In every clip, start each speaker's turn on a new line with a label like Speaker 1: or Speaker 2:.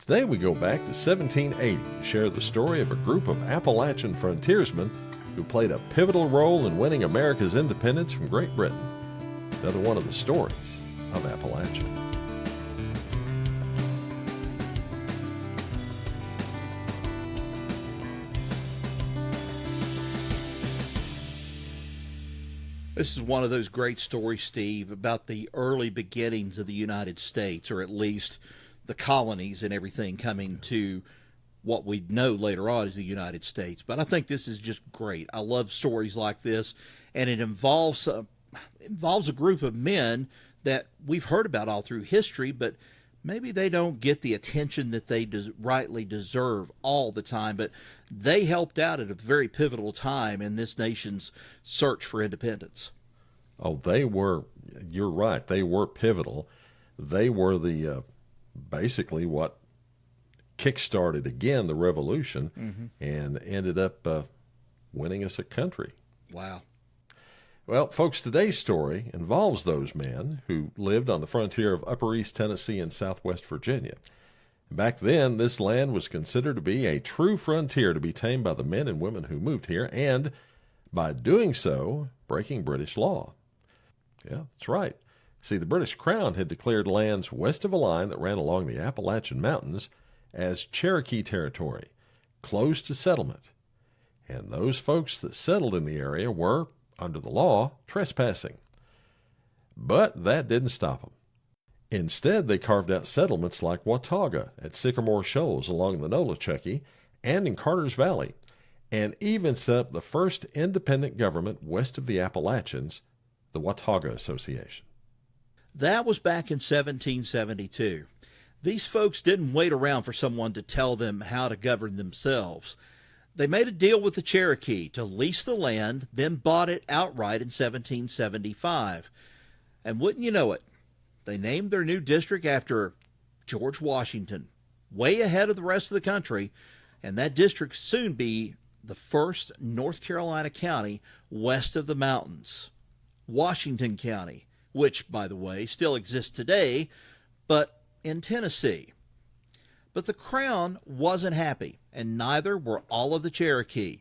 Speaker 1: Today we go back to 1780 to share the story of a group of Appalachian frontiersmen who played a pivotal role in winning America's independence from Great Britain. Another one of the stories of Appalachia.
Speaker 2: This is one of those great stories, Steve, about the early beginnings of the United States, or at least the colonies and everything coming to what we know later on as the United States. But I think this is just great. I love stories like this, and it involves a group of men that we've heard about all through history, but maybe they don't get the attention that they rightly deserve all the time. But they helped out at a very pivotal time in this nation's search for independence.
Speaker 1: Oh, you're right, they were pivotal. They were the basically what kick-started again the revolution and ended up winning us a country.
Speaker 2: Wow.
Speaker 1: Well, folks, today's story involves those men who lived on the frontier of Upper East Tennessee and Southwest Virginia. Back then, this land was considered to be a true frontier to be tamed by the men and women who moved here, and by doing so, breaking British law. Yeah, that's right. See, the British Crown had declared lands west of a line that ran along the Appalachian Mountains as Cherokee territory, closed to settlement. And those folks that settled in the area were, under the law, trespassing. But that didn't stop them. Instead, they carved out settlements like Watauga at Sycamore Shoals along the Nolichucky and in Carter's Valley, and even set up the first independent government west of the Appalachians, the Watauga Association.
Speaker 2: That was back in 1772. These folks didn't wait around for someone to tell them how to govern themselves. They made a deal with the Cherokee to lease the land, then bought it outright in 1775. And wouldn't you know it, they named their new district after George Washington, way ahead of the rest of the country, and that district soon be the first North Carolina county west of the mountains, Washington County, which, by the way, still exists today, but in Tennessee. But the Crown wasn't happy, and neither were all of the Cherokee.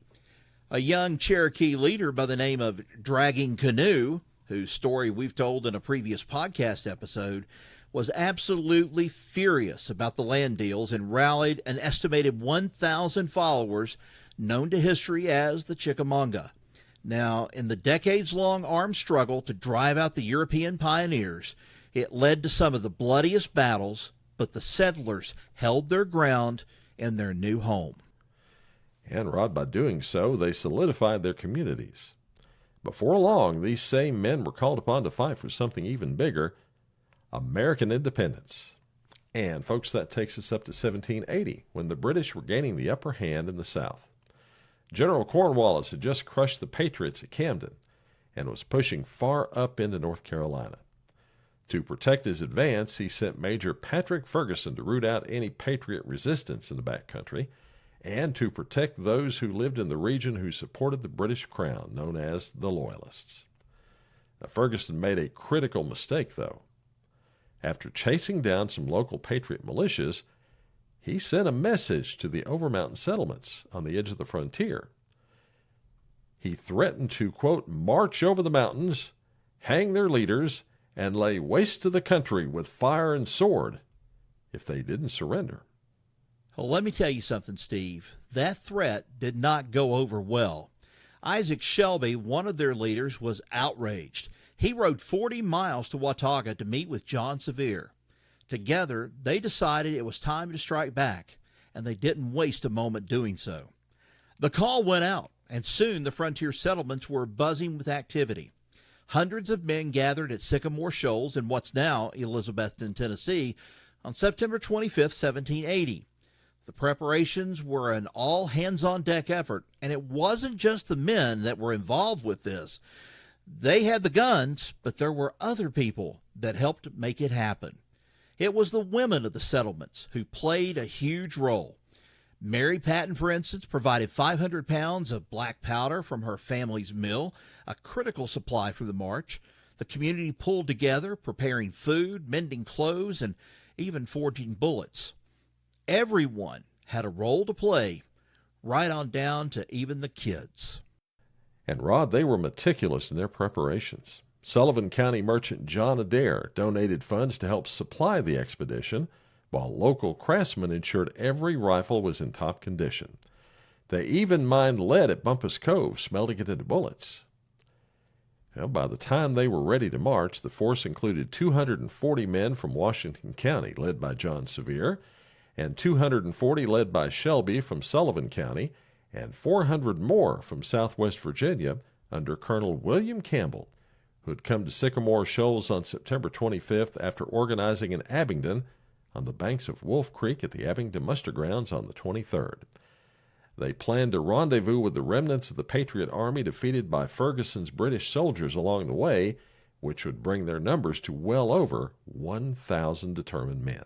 Speaker 2: A young Cherokee leader by the name of Dragging Canoe, whose story we've told in a previous podcast episode, was absolutely furious about the land deals and rallied an estimated 1,000 followers known to history as the Chickamauga. Now, in the decades-long armed struggle to drive out the European pioneers, it led to some of the bloodiest battles, but the settlers held their ground in their new home.
Speaker 1: And, Rod, by doing so, they solidified their communities. Before long, these same men were called upon to fight for something even bigger, American independence. And, folks, that takes us up to 1780, when the British were gaining the upper hand in the South. General Cornwallis had just crushed the Patriots at Camden and was pushing far up into North Carolina. To protect his advance, he sent Major Patrick Ferguson to root out any Patriot resistance in the back country and to protect those who lived in the region who supported the British Crown, known as the Loyalists. Now, Ferguson made a critical mistake, though. After chasing down some local Patriot militias, he sent a message to the Overmountain settlements on the edge of the frontier. He threatened to, quote, march over the mountains, hang their leaders, and lay waste to the country with fire and sword if they didn't surrender.
Speaker 2: Well, let me tell you something, Steve. That threat did not go over well. Isaac Shelby, one of their leaders, was outraged. He rode 40 miles to Watauga to meet with John Sevier. Together, they decided it was time to strike back, and they didn't waste a moment doing so. The call went out, and soon the frontier settlements were buzzing with activity. Hundreds of men gathered at Sycamore Shoals in what's now Elizabethton, Tennessee, on September 25, 1780. The preparations were an all-hands-on-deck effort, and it wasn't just the men that were involved with this. They had the guns, but there were other people that helped make it happen. It was the women of the settlements who played a huge role. Mary Patton, for instance, provided 500 pounds of black powder from her family's mill, a critical supply for the march. The community pulled together, preparing food, mending clothes, and even forging bullets. Everyone had a role to play, right on down to even the kids.
Speaker 1: And Rod, they were meticulous in their preparations. Sullivan County merchant John Adair donated funds to help supply the expedition, while local craftsmen ensured every rifle was in top condition. They even mined lead at Bumpus Cove, smelting it into bullets. Well, by the time they were ready to march, the force included 240 men from Washington County, led by John Sevier, and 240 led by Shelby from Sullivan County, and 400 more from Southwest Virginia under Colonel William Campbell, who had come to Sycamore Shoals on September 25th after organizing in Abingdon on the banks of Wolf Creek at the Abingdon Muster Grounds on the 23rd. They planned to rendezvous with the remnants of the Patriot Army defeated by Ferguson's British soldiers along the way, which would bring their numbers to well over 1,000 determined men.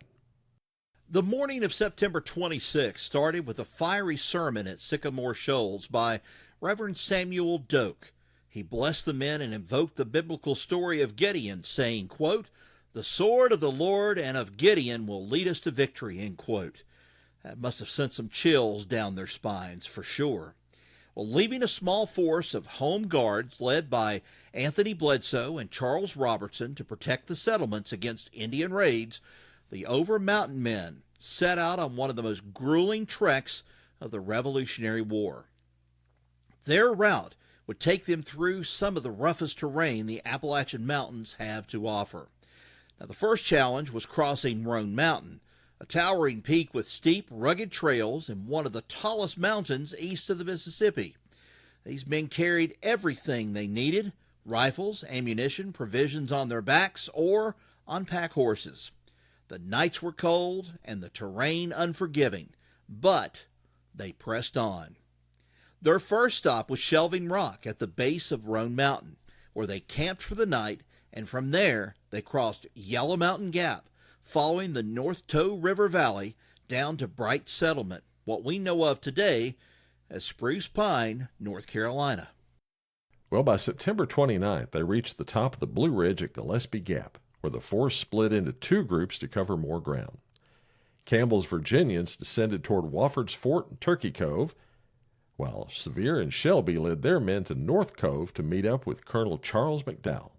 Speaker 2: The morning of September 26 started with a fiery sermon at Sycamore Shoals by Reverend Samuel Doak. He blessed the men and invoked the biblical story of Gideon, saying, quote, "The sword of the Lord and of Gideon will lead us to victory," end quote. That must have sent some chills down their spines, for sure. Well, leaving a small force of home guards led by Anthony Bledsoe and Charles Robertson to protect the settlements against Indian raids, the Overmountain men set out on one of the most grueling treks of the Revolutionary War. Their route would take them through some of the roughest terrain the Appalachian Mountains have to offer. Now, the first challenge was crossing Roan Mountain, a towering peak with steep, rugged trails and one of the tallest mountains east of the Mississippi. These men carried everything they needed: rifles, ammunition, provisions on their backs or on pack horses. The nights were cold and the terrain unforgiving, but they pressed on. Their first stop was Shelving Rock at the base of Roan Mountain, where they camped for the night, and from there they crossed Yellow Mountain Gap, following the North Toe River Valley down to Bright Settlement, what we know of today as Spruce Pine, North Carolina.
Speaker 1: Well, by September 29th, they reached the top of the Blue Ridge at Gillespie Gap, where the force split into two groups to cover more ground. Campbell's Virginians descended toward Wofford's Fort and Turkey Cove, while Sevier and Shelby led their men to North Cove to meet up with Colonel Charles McDowell.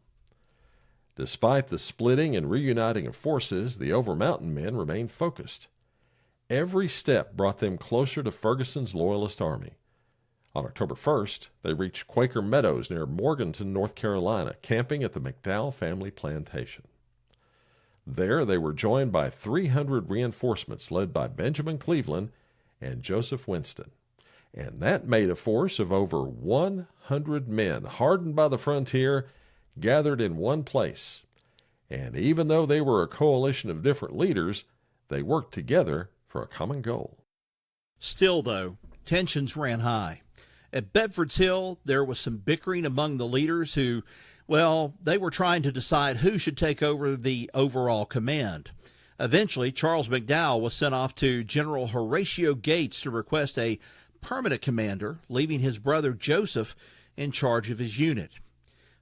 Speaker 1: Despite the splitting and reuniting of forces, the Overmountain men remained focused. Every step brought them closer to Ferguson's Loyalist Army. On October 1st, they reached Quaker Meadows near Morganton, North Carolina, camping at the McDowell family plantation. There they were joined by 300 reinforcements led by Benjamin Cleveland and Joseph Winston. And that made a force of over 100 men, hardened by the frontier, gathered in one place. And even though they were a coalition of different leaders, they worked together for a common goal.
Speaker 2: Still, though, tensions ran high. At Bedford's Hill, there was some bickering among the leaders who, well, they were trying to decide who should take over the overall command. Eventually, Charles McDowell was sent off to General Horatio Gates to request a permanent commander, leaving his brother Joseph in charge of his unit.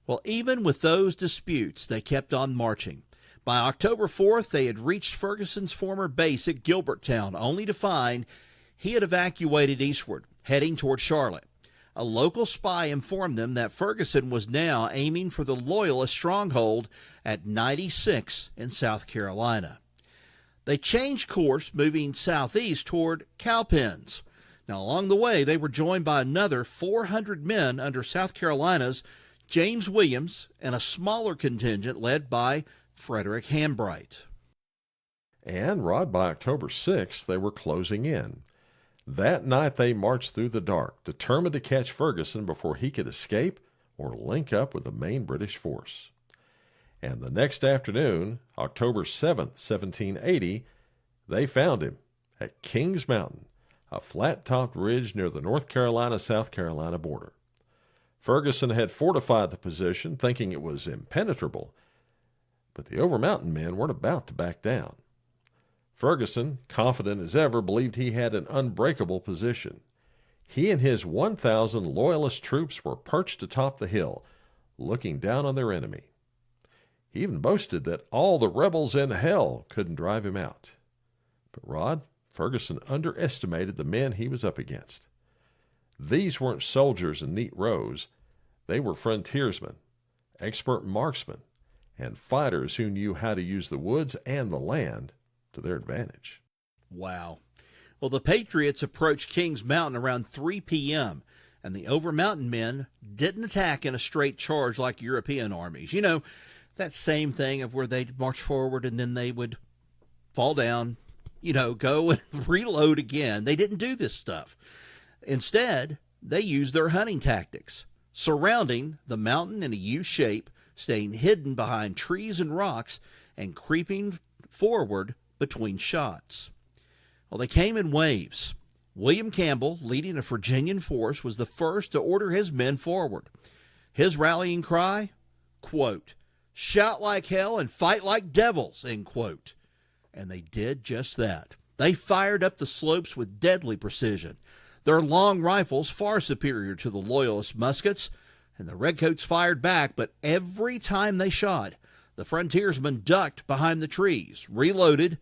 Speaker 2: Well, even with those disputes, they kept on marching. By October 4th, they had reached Ferguson's former base at Gilberttown, only to find he had evacuated eastward, heading toward Charlotte. A local spy informed them that Ferguson was now aiming for the Loyalist stronghold at 96 in South Carolina. They changed course, moving southeast toward Cowpens. Now, along the way, they were joined by another 400 men under South Carolina's James Williams and a smaller contingent led by Frederick Hambright.
Speaker 1: And, Rod, by October 6th, they were closing in. That night they marched through the dark, determined to catch Ferguson before he could escape or link up with the main British force. And the next afternoon, October 7th, 1780, they found him at Kings Mountain, a flat-topped ridge near the North Carolina-South Carolina border. Ferguson had fortified the position, thinking it was impenetrable, but the Overmountain men weren't about to back down. Ferguson, confident as ever, believed he had an unbreakable position. He and his 1,000 Loyalist troops were perched atop the hill, looking down on their enemy. He even boasted that all the rebels in hell couldn't drive him out. But, Rod, Ferguson underestimated the men he was up against. These weren't soldiers in neat rows. They were frontiersmen, expert marksmen, and fighters who knew how to use the woods and the land to their advantage.
Speaker 2: Wow. Well, the Patriots approached Kings Mountain around 3 p.m., and the Overmountain men didn't attack in a straight charge like European armies. You know, that same thing of where they'd march forward and then they would fall down, go and reload again. They didn't do this stuff. Instead, they used their hunting tactics, surrounding the mountain in a U shape, staying hidden behind trees and rocks, and creeping forward between shots. Well, they came in waves. William Campbell, leading a Virginian force, was the first to order his men forward. His rallying cry, quote, "Shout like hell and fight like devils," end quote. And they did just that. They fired up the slopes with deadly precision, their long rifles far superior to the Loyalist muskets, and the Redcoats fired back, but every time they shot, the frontiersmen ducked behind the trees, reloaded,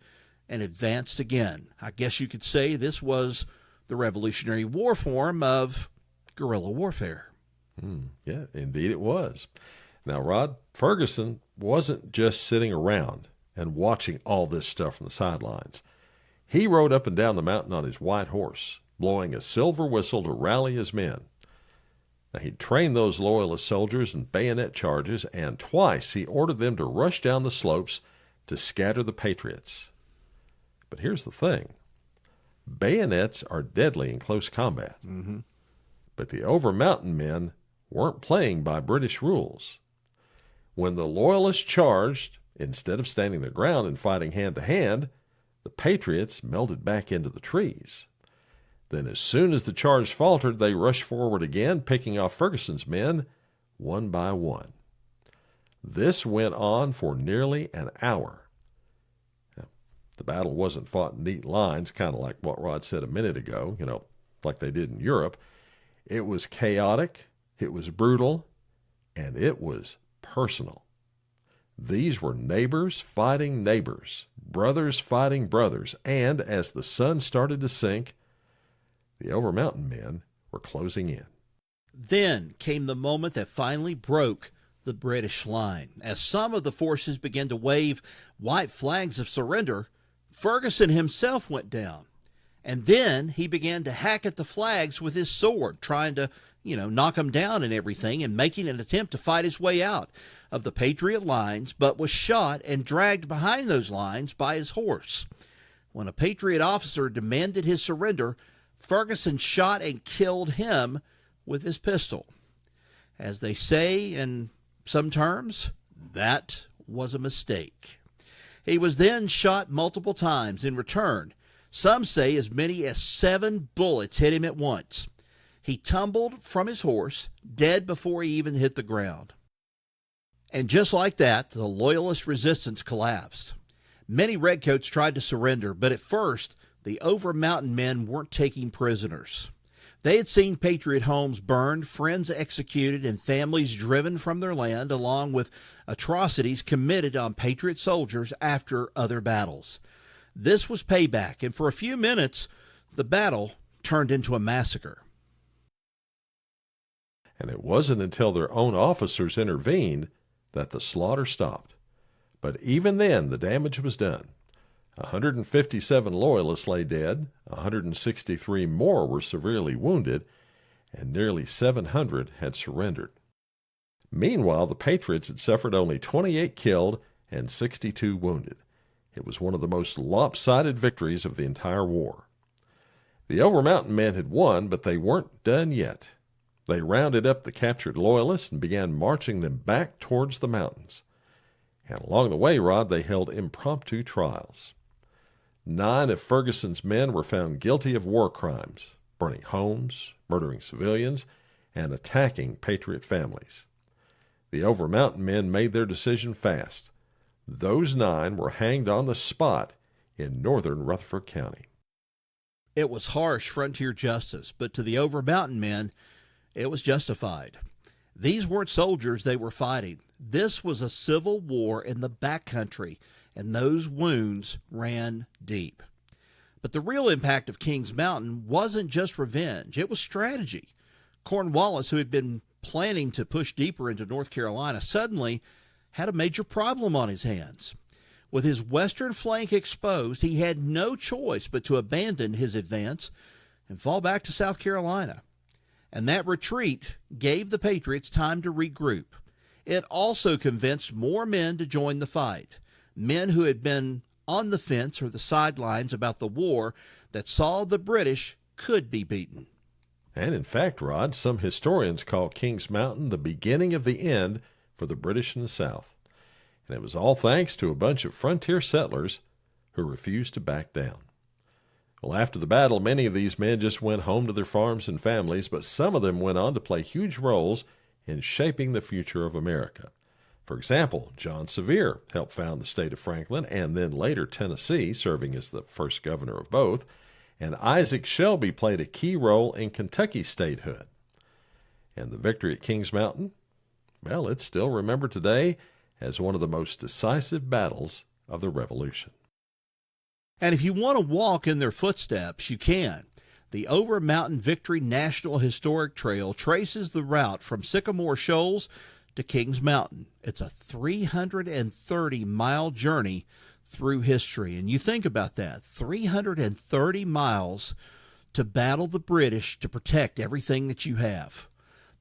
Speaker 2: and advanced again. I guess you could say this was the Revolutionary War form of guerrilla warfare.
Speaker 1: Yeah, indeed it was. Now, Rod, Ferguson wasn't just sitting around and watching all this stuff from the sidelines. He rode up and down the mountain on his white horse, blowing a silver whistle to rally his men. Now, he'd trained those Loyalist soldiers in bayonet charges, and twice he ordered them to rush down the slopes to scatter the Patriots. But here's the thing. Bayonets are deadly in close combat. But the Overmountain men weren't playing by British rules. When the Loyalists charged, instead of standing their ground and fighting hand to hand, the Patriots melted back into the trees. Then as soon as the charge faltered, they rushed forward again, picking off Ferguson's men one by one. This went on for nearly an hour. The battle wasn't fought in neat lines, kind of like what Rod said a minute ago, like they did in Europe. It was chaotic, it was brutal, and it was personal. These were neighbors fighting neighbors, brothers fighting brothers, and as the sun started to sink, the Overmountain men were closing in.
Speaker 2: Then came the moment that finally broke the British line. As some of the forces began to wave white flags of surrender, Ferguson himself went down, and then he began to hack at the flags with his sword, trying to, knock them down and everything, and making an attempt to fight his way out of the Patriot lines, but was shot and dragged behind those lines by his horse. When a Patriot officer demanded his surrender, Ferguson shot and killed him with his pistol. As they say in some terms, that was a mistake. He was then shot multiple times in return. Some say as many as 7 bullets hit him at once. He tumbled from his horse, dead before he even hit the ground. And just like that, the Loyalist resistance collapsed. Many Redcoats tried to surrender, but at first, the Overmountain men weren't taking prisoners. They had seen Patriot homes burned, friends executed, and families driven from their land, along with atrocities committed on Patriot soldiers after other battles. This was payback, and for a few minutes, the battle turned into a massacre.
Speaker 1: And it wasn't until their own officers intervened that the slaughter stopped. But even then, the damage was done. 157 Loyalists lay dead, 163 more were severely wounded, and nearly 700 had surrendered. Meanwhile, the Patriots had suffered only 28 killed and 62 wounded. It was one of the most lopsided victories of the entire war. The Overmountain men had won, but they weren't done yet. They rounded up the captured Loyalists and began marching them back towards the mountains. And along the way, Rod, they held impromptu trials. 9 of Ferguson's men were found guilty of war crimes, burning homes, murdering civilians, and attacking Patriot families. The Overmountain men made their decision fast. Those 9 were hanged on the spot in northern Rutherford County.
Speaker 2: It was harsh frontier justice, but to the Overmountain men, it was justified. These weren't soldiers they were fighting. This was a civil war in the backcountry, and those wounds ran deep. But the real impact of Kings Mountain wasn't just revenge, it was strategy. Cornwallis, who had been planning to push deeper into North Carolina, suddenly had a major problem on his hands. With his western flank exposed, he had no choice but to abandon his advance and fall back to South Carolina. And that retreat gave the Patriots time to regroup. It also convinced more men to join the fight, men who had been on the fence or the sidelines about the war that saw the British could be beaten.
Speaker 1: And in fact, Rod, some historians call Kings Mountain the beginning of the end for the British in the South. And it was all thanks to a bunch of frontier settlers who refused to back down. Well, after the battle, many of these men just went home to their farms and families, but some of them went on to play huge roles in shaping the future of America. For example, John Sevier helped found the state of Franklin and then later Tennessee, serving as the first governor of both, and Isaac Shelby played a key role in Kentucky statehood. And the victory at Kings Mountain, well, it's still remembered today as one of the most decisive battles of the Revolution.
Speaker 2: And if you want to walk in their footsteps, you can. The Overmountain Victory National Historic Trail traces the route from Sycamore Shoals to Kings Mountain. It's a 330-mile journey through history. And you think about that, 330 miles to battle the British to protect everything that you have.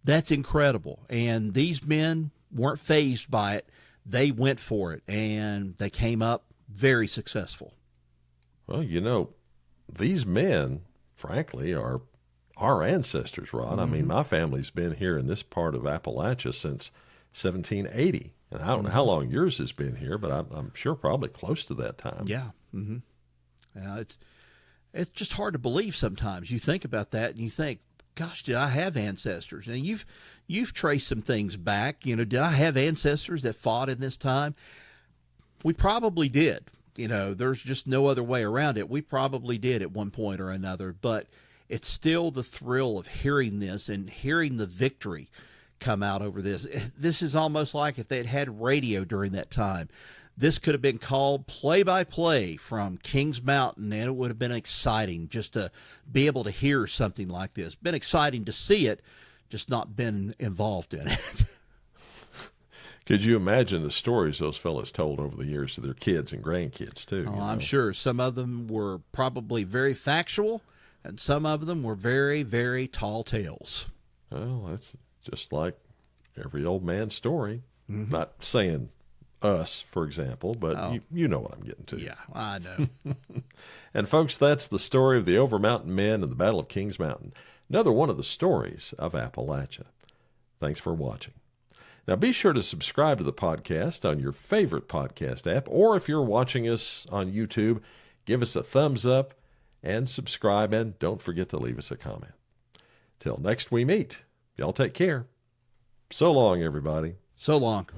Speaker 2: That's incredible. And these men weren't fazed by it. They went for it, and they came up very successful.
Speaker 1: Well, you know, these men, frankly, are our ancestors, Rod. Mm-hmm. I mean, my family's been here in this part of Appalachia since 1780. And I don't know how long yours has been here, but I'm sure probably close to that time.
Speaker 2: Yeah. Mm-hmm. Yeah, it's just hard to believe sometimes. You think about that and you think, gosh, did I have ancestors? And you've traced some things back. You know, did I have ancestors that fought in this time? We probably did. You know, there's just no other way around it. We probably did at one point or another, but it's still the thrill of hearing this and hearing the victory come out over this. This is almost like if they had radio during that time. This could have been called play-by-play from Kings Mountain, and it would have been exciting just to be able to hear something like this. Been exciting to see it, just not been involved in it.
Speaker 1: Could you imagine the stories those fellas told over the years to their kids and grandkids, too?
Speaker 2: Oh, I'm sure some of them were probably very factual, and some of them were very, very tall tales.
Speaker 1: Well, that's just like every old man's story.
Speaker 2: Mm-hmm.
Speaker 1: Not saying us, for example, but you know what I'm getting to.
Speaker 2: Yeah, I know.
Speaker 1: And, folks, that's the story of the Overmountain men and the Battle of Kings Mountain. Another one of the stories of Appalachia. Thanks for watching. Now, be sure to subscribe to the podcast on your favorite podcast app, or if you're watching us on YouTube, give us a thumbs up and subscribe, and don't forget to leave us a comment. Till next we meet, y'all take care. So long, everybody.
Speaker 2: So long.